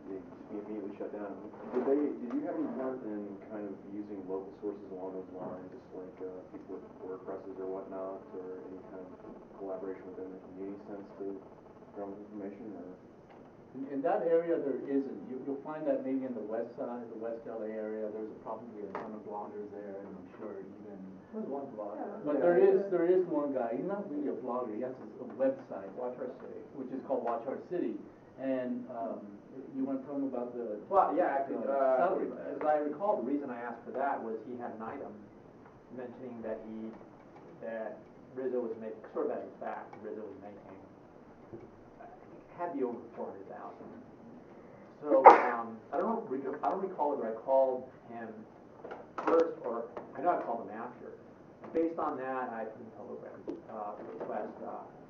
Speaker 7: they immediately shut down. Did you have any part in kind of using local sources along those lines, just like people with WordPresses or whatnot, or any kind of collaboration within the community sense to drum information? Or?
Speaker 3: In that area, there isn't. You'll find that maybe in the west side, the West LA area, there's probably a ton of bloggers there, and I'm sure even.
Speaker 7: There's one blogger.
Speaker 3: But there is one guy. He's not really a blogger. He has a website, Watch Our City, which is called Watch Our City. And you want to tell him about the
Speaker 9: actually,
Speaker 3: salary?
Speaker 9: as I recall, the reason I asked for that was he had an item mentioning that Rizzo was making, sort of as a fact, Rizzo was making, had the over 400,000. So I don't recall whether I called him first or I know I called him after. Based on that, I put in a public request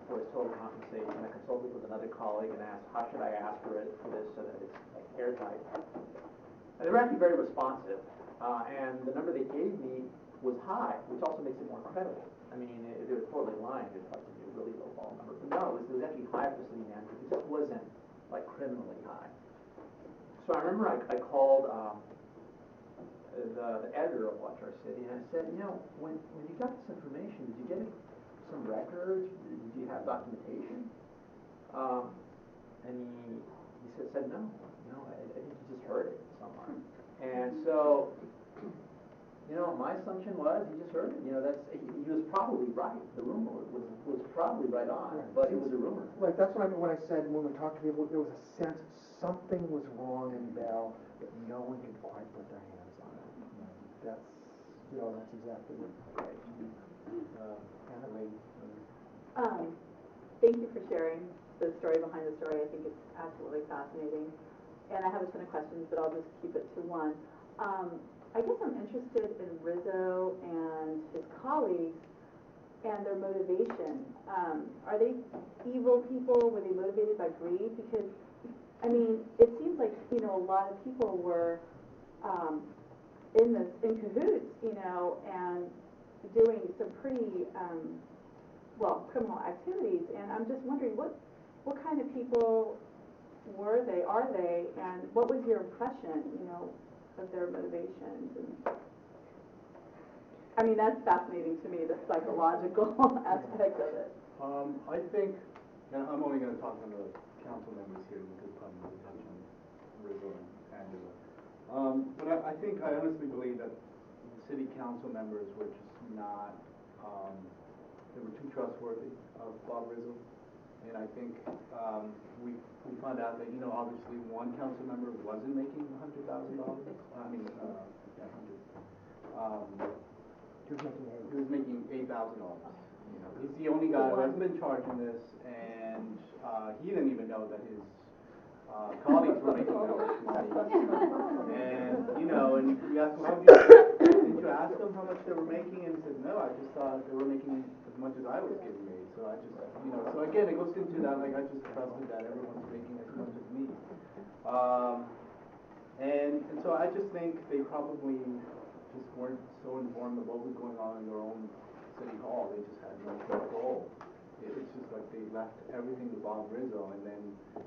Speaker 9: for his total compensation. I consulted with another colleague and asked, how should I ask for this so that it's like airtight? And they were actually very responsive. And the number they gave me was high, which also makes it more credible. I mean, if they were totally lying, it'd have to be a really low ball number. But no, it was actually high for city manager. It just wasn't like criminally high. So I remember I called the editor of Watch Our City, and I said, when you got this information, did you get some records? Did you have documentation? And he said no, I think you just heard it somewhere. And so, my assumption was he just heard it. He was probably right. The rumor was probably right on, but it was a rumor.
Speaker 2: Right, that's what I mean when I said when we talked to people, there was a sense something was wrong in Bell, but no one could quite put their hands on it. That's exactly right.
Speaker 8: Thank you for sharing the story behind the story. I think it's absolutely fascinating. And I have a ton of questions, but I'll just keep it to one. I guess I'm interested in Rizzo and his colleagues and their motivation. Are they evil people? Were they motivated by greed? Because, it seems like, a lot of people were in cahoots, and doing some pretty, criminal activities. And I'm just wondering, what kind of people were they, are they, and what was your impression, of their motivations? And that's fascinating to me, the psychological aspect of it.
Speaker 3: I think, and I'm only going to talk to the council members here because probably touch on Rizzo and Angela. But I honestly believe that the city council members were just not, they were too trustworthy of Bob Rizzo. And I think we found out that, obviously one council member wasn't making $100,000.
Speaker 2: He was making
Speaker 3: He was making $100,000. You know, he's the only guy who hasn't been charged in this, and he didn't even know that his colleagues were making that much money. And you know, and you ask him, didn't you ask them how much they were making? And he said, no, I just thought they were making as much as I was getting paid. So I just, you know, so again, it goes into that, like I just trusted that everyone's making as much as me. And so I just think they probably just weren't so informed of what was going on in their own city hall. They just had no control. It's just like they left everything to Bob Rizzo, and then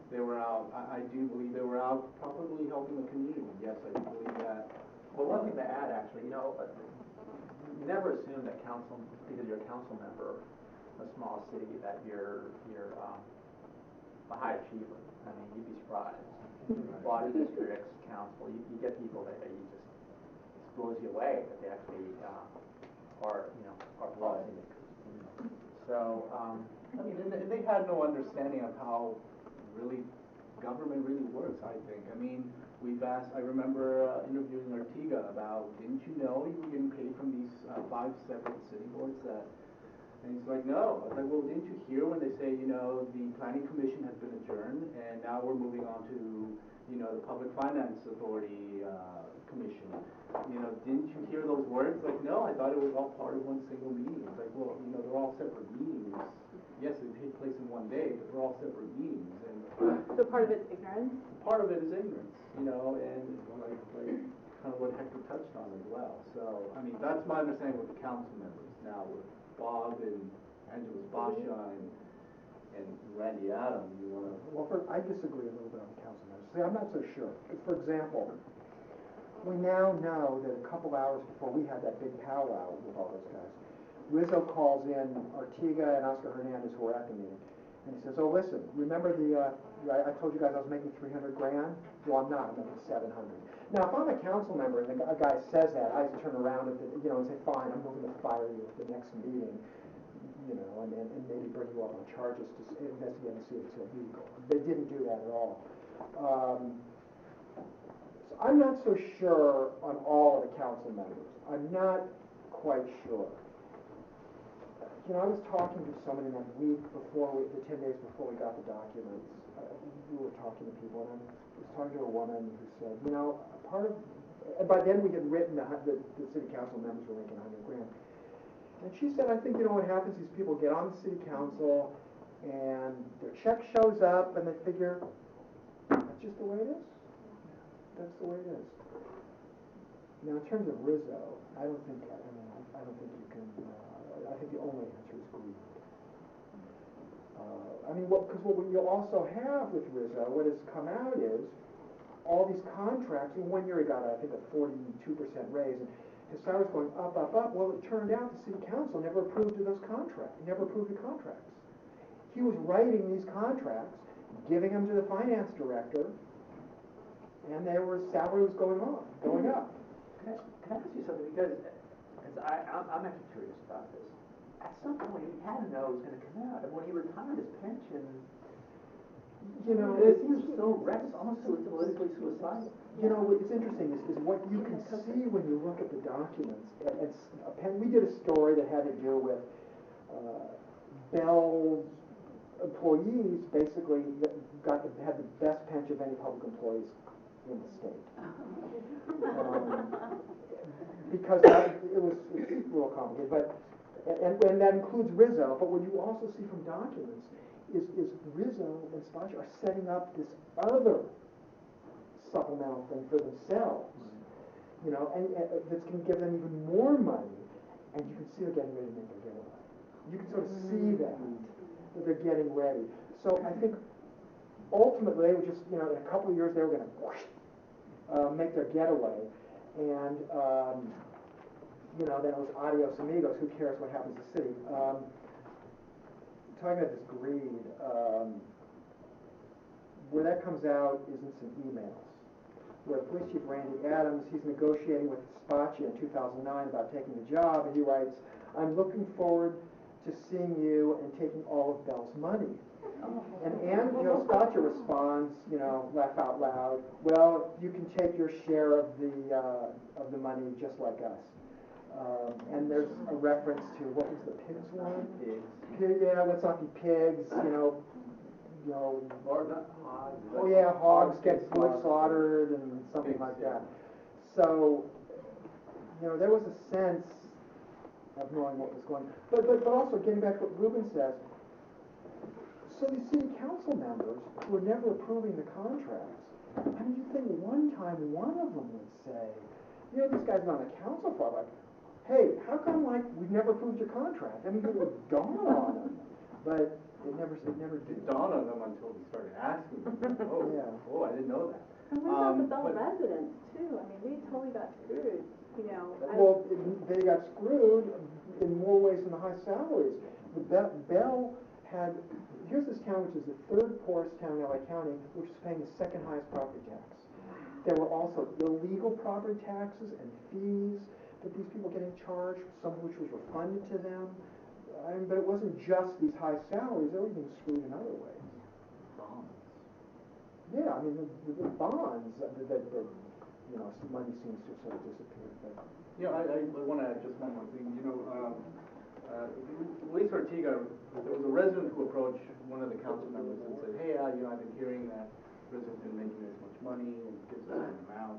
Speaker 3: they were out, I do believe they were out probably helping the community. Yes, I do believe that.
Speaker 9: Well, one thing to add, actually, you know, you never assume that council, because you're a council member, a small city, that you're a high achiever. I mean, you'd be surprised. Water districts, council, you get people that you just, it blows you away that they actually are, you know, are blessing. So,
Speaker 3: I mean, and they had no understanding of how really government really works, I think. I mean, I remember interviewing Ortega about, didn't you know you were getting paid from these 5 separate city boards that, and he's like, no. I was like, well, didn't you hear when they say, you know, the planning commission has been adjourned, and now we're moving on to, you know, the public finance authority commission. You know, didn't you hear those words? Like, no, I thought it was all part of one single meeting. It's like, well, you know, they're all separate meetings. Yes, they take place in one day, but they're all separate meetings. And
Speaker 8: So part of it's ignorance?
Speaker 3: part of it is ignorance, you know, and like kind of what Hector touched on as well. So, I mean, that's my understanding with the council members. Now, with Bob and Angela Basha and Randy Adams, you want to...
Speaker 2: Well, I disagree a little bit on the council members. See, I'm not so sure. For example, we now know that a couple hours before we had that big powwow with all those guys, Rizzo calls in Ortega and Oscar Hernandez, who were at the meeting, and he says, oh, listen, remember I told you guys I was making $300,000? Well, I'm not, I'm making $700,000. Now, if I'm a council member and a guy says that, I just turn around and, you know, and say, fine, I'm going to fire you at the next meeting, you know, and maybe bring you up on charges to investigate and see if it's illegal. They didn't do that at all. So I'm not so sure on all of the council members. I'm not quite sure. You know, I was talking to somebody that week before, the 10 days before we got the documents. We were talking to people, and I was talking to a woman who said, you know, and by then we had written the city council members were making $100,000. And she said, I think, you know, what happens is people get on the city council, and their check shows up, and they figure, that's just the way it is. That's the way it is. Now, in terms of Rizzo, I don't think you can, I think the only answer is greed. I mean, because what you'll also have with Rizzo, what has come out is all these contracts. And 1 year he got, I think, a 42% raise, and his salary's going up, up, up. Well, it turned out the city council never approved of those contracts. Never approved the contracts. He was writing these contracts, giving them to the finance director, and salary was going up.
Speaker 9: Can I ask you something? Because I'm actually curious about this. At some point, he had to know it was going to come out. And when he retired his pension,
Speaker 2: you know,
Speaker 9: it seems so reckless, almost politically suicidal.
Speaker 2: You know, what's interesting is what you can see when you look at the documents. We did a story that had to do with Bell's employees, basically, had the best pension of any public employees in the state. Because it's a little complicated, but and that includes Rizzo. But what you also see from documents is Rizzo and Spaccia are setting up this other supplemental thing for themselves, you know, and that's going to give them even more money, and you can see they're getting ready to make their getaway. You can sort of see that they're getting ready. So I think ultimately they were just, you know, in a couple of years they were going to make their getaway, and you know, then it was adios amigos. Who cares what happens to the city? Talking about this greed, where that comes out is in some emails. Where Police Chief Randy Adams, he's negotiating with Spaccia in 2009 about taking the job, and he writes, I'm looking forward to seeing you and taking all of Bell's money. And Spaccia responds, you know, laugh out loud, well, you can take your share of the money just like us. And there's a reference to, what was the pigs one?
Speaker 3: Pigs.
Speaker 2: Yeah, let's not be pigs,
Speaker 3: Or not hogs.
Speaker 2: oh yeah, hogs get
Speaker 3: slaughtered.
Speaker 2: slaughtered and something
Speaker 3: Pigs,
Speaker 2: like
Speaker 3: yeah.
Speaker 2: that. So, there was a sense of knowing what was going on. But also, getting back to what Ruben says, so these city council members who were never approving the contracts, I mean, you think one time one of them would say, this guy's not on the council for, like, hey, how come, we've never approved your contract? I mean, it would dawn on them, but it never did.
Speaker 3: It dawned on them until we started asking them. Oh,
Speaker 2: Yeah.
Speaker 3: oh, I didn't know that.
Speaker 8: And what about the Bell
Speaker 3: but-
Speaker 8: residents too? I mean, we totally got screwed,
Speaker 2: Well, they got screwed in more ways than the high salaries. The Bell had, here's this town which is the third poorest town in LA County, which is paying the second highest property tax. There were also illegal property taxes and fees that these people getting charged, some of which was refunded to them. But it wasn't just these high salaries, they were even screwed in other ways.
Speaker 3: Bonds.
Speaker 2: Yeah, I mean, the bonds, some money seems to sort of disappear, but.
Speaker 3: I want to add just one more thing. Luis Ortiga, there was a resident who approached one of the council members and said, hey, I've been hearing that Rizzo's been making this much money and gives us an amount.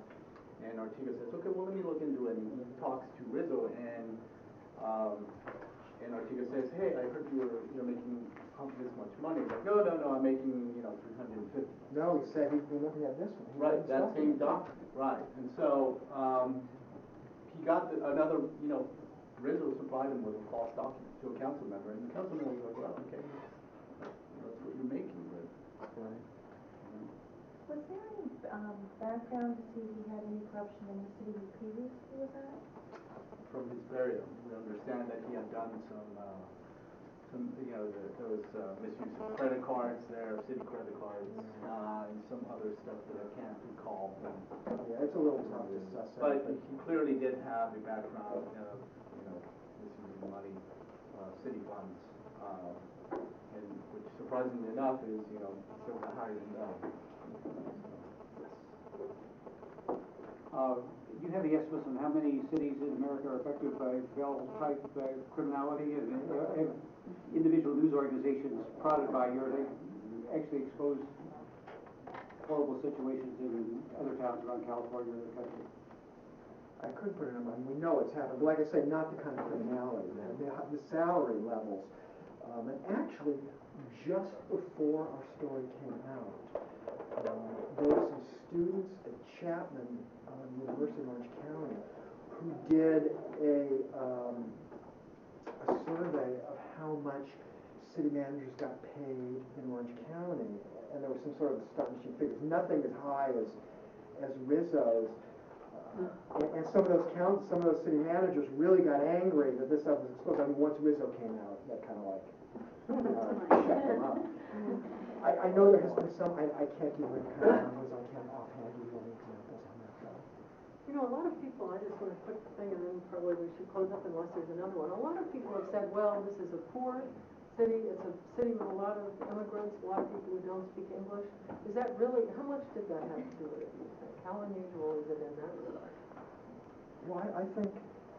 Speaker 3: And Ortiga says, okay, well, let me look into it. And he talks to Rizzo, and Ortiga says, hey, I heard you're making this much money. He's like, no, I'm making, 350.
Speaker 2: No, he said he's been looking at this one.
Speaker 3: Right, that same document, right. And so, he got another, Rizzo supplied him with a false document to a council member, and the council member was like, well, okay, that's what you're making, but.
Speaker 2: Right.
Speaker 10: Was there any background to see if he had any corruption in the city previously with that?
Speaker 3: From his burial, we understand that he had done some there was misuse of credit cards there, city credit cards, and some other stuff that I can't recall.
Speaker 2: Yeah, it's a little tough to suss out.
Speaker 3: But he clearly did have a background of, misusing money, city funds, and which surprisingly enough is, still not higher than that.
Speaker 11: Do you have any estimates on how many cities in America are affected by Bell-type criminality? And have individual news organizations prodded by they actually expose horrible situations in other towns around California or the country?
Speaker 2: I couldn't put a number on. We know it's happened, but like I say, not the kind of criminality, the salary levels. And actually, just before our story came out, there were some students at Chapman University of Orange County who did a survey of how much city managers got paid in Orange County, and there was some sort of astonishing figures. Nothing as high as Rizzo's. And some of those city managers really got angry that this stuff was exposed. I mean, once Rizzo came out, that kind of shut them up. I know there has been some. I can't give you any kind of numbers. I can't offhand give you any examples on that though.
Speaker 1: A lot of people, I just want to put the thing, and then probably we should close up unless there's another one. A lot of people have said, well, this is a poor city, it's a city with a lot of immigrants, a lot of people who don't speak English. Is that really, how much did that have to do with it, do you think? How unusual is it in that regard?
Speaker 2: Well, I think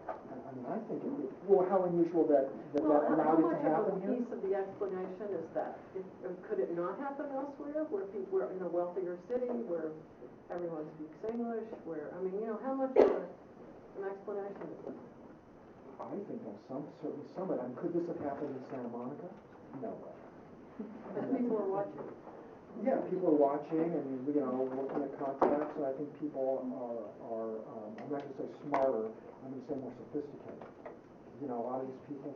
Speaker 2: how unusual that allowed it to happen here?
Speaker 1: How much of a piece of the explanation is that? Could it not happen elsewhere, where people were in a wealthier city, where everyone speaks English, how much of an explanation is that?
Speaker 2: I think there's certainly some of it. Could this have happened in Santa Monica? No way.
Speaker 1: Because people are watching.
Speaker 2: Yeah, people are watching and, looking at contacts, and I think people are I'm not going to say smarter, I'm going to say more sophisticated. A lot of these people,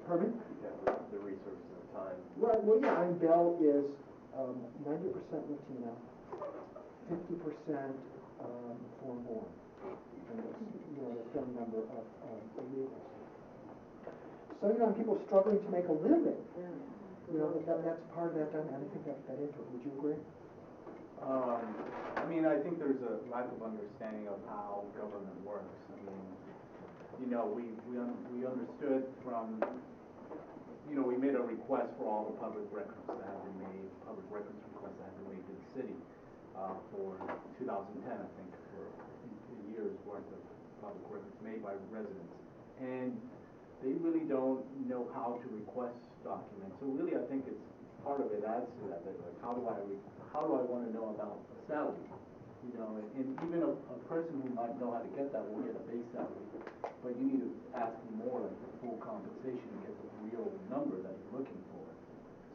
Speaker 2: pardon me?
Speaker 7: The resources and time.
Speaker 2: Right, well, yeah, Bell is 90% Latino, 50% foreign born, and a fair number of illegals. So, people struggling to make a living, that's part of that dynamic, and I think that's that into it. Would you agree?
Speaker 3: I think there's a lack of understanding of how government works. We understood from, we made a request for all the public records that have been made, public records requests that have been made to the city for 2010, I think, for a year's worth of public records made by residents. And they really don't know how to request documents. So really, I think it's part of it adds to that, like how do I want to know about a salary? You know, and even a person who might know how to get that will get a base salary, but you need to ask more like the full compensation to get the real number that you're looking for.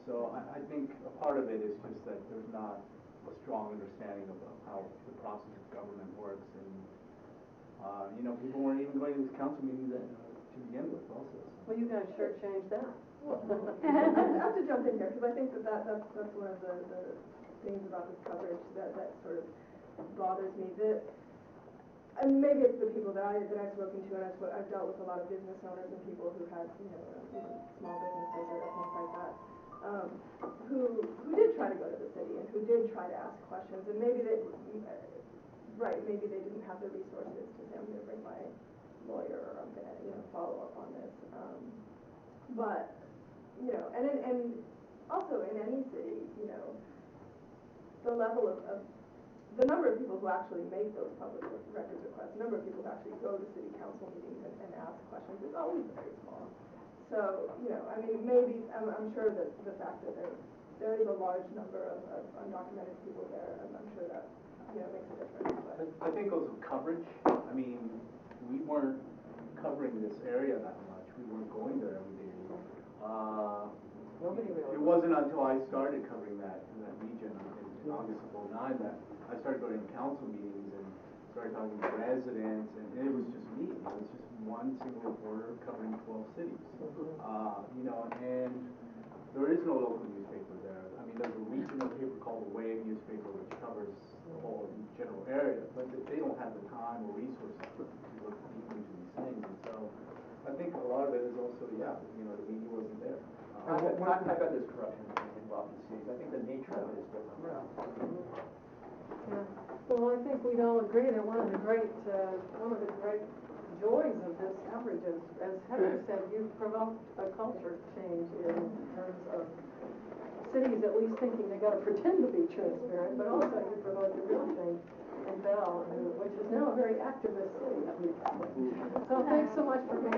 Speaker 3: So I think a part of it is just that there's not a strong understanding of how the process of government works, and you know, people weren't even going to these council meetings to begin with also.
Speaker 1: Well, you guys sure changed that.
Speaker 4: I have to jump in here, because I think that's one of the things about this coverage that sort of bothers me. And maybe it's the people that I've spoken to, and I've dealt with a lot of business owners and people who had, you know, even small businesses or things like that, who did try to go to the city and who did try to ask questions, and maybe they didn't have the resources to say, I'm going to bring my lawyer, or I'm going to, you know, follow up on this. But you know, and also in any city, you know, the level of the number of people who actually make those public records requests, the number of people who actually go to city council meetings and ask questions is always very small. So, you know, I mean, maybe, I'm sure that the fact that there is a large number of undocumented people there, I'm sure that, you know, makes a difference. But
Speaker 3: I think also coverage. I mean, we weren't covering this area that much. We weren't going there every day.
Speaker 1: Nobody really.
Speaker 3: It wasn't until I started covering that region in August of '09 that I started going to council meetings and started talking to residents, and it was just me. It was just one single reporter covering 12 cities. You know, and there is no local newspaper there. I mean, there's a regional paper called the Wave newspaper, which covers the whole general area, but they don't have the time or resources to look deep into these things. And so I think a lot of it is also, yeah, you know, the media wasn't there.
Speaker 9: I bet there's corruption in lots of cities. I think the nature of it is different.
Speaker 1: Yeah. Well, I think we'd all agree that one of the great joys of this coverage is, as Heather said, you've provoked a culture change in terms of cities at least thinking they got to pretend to be transparent, but also you provoked a real change in Bell, which is now a very activist city. So thanks so much for being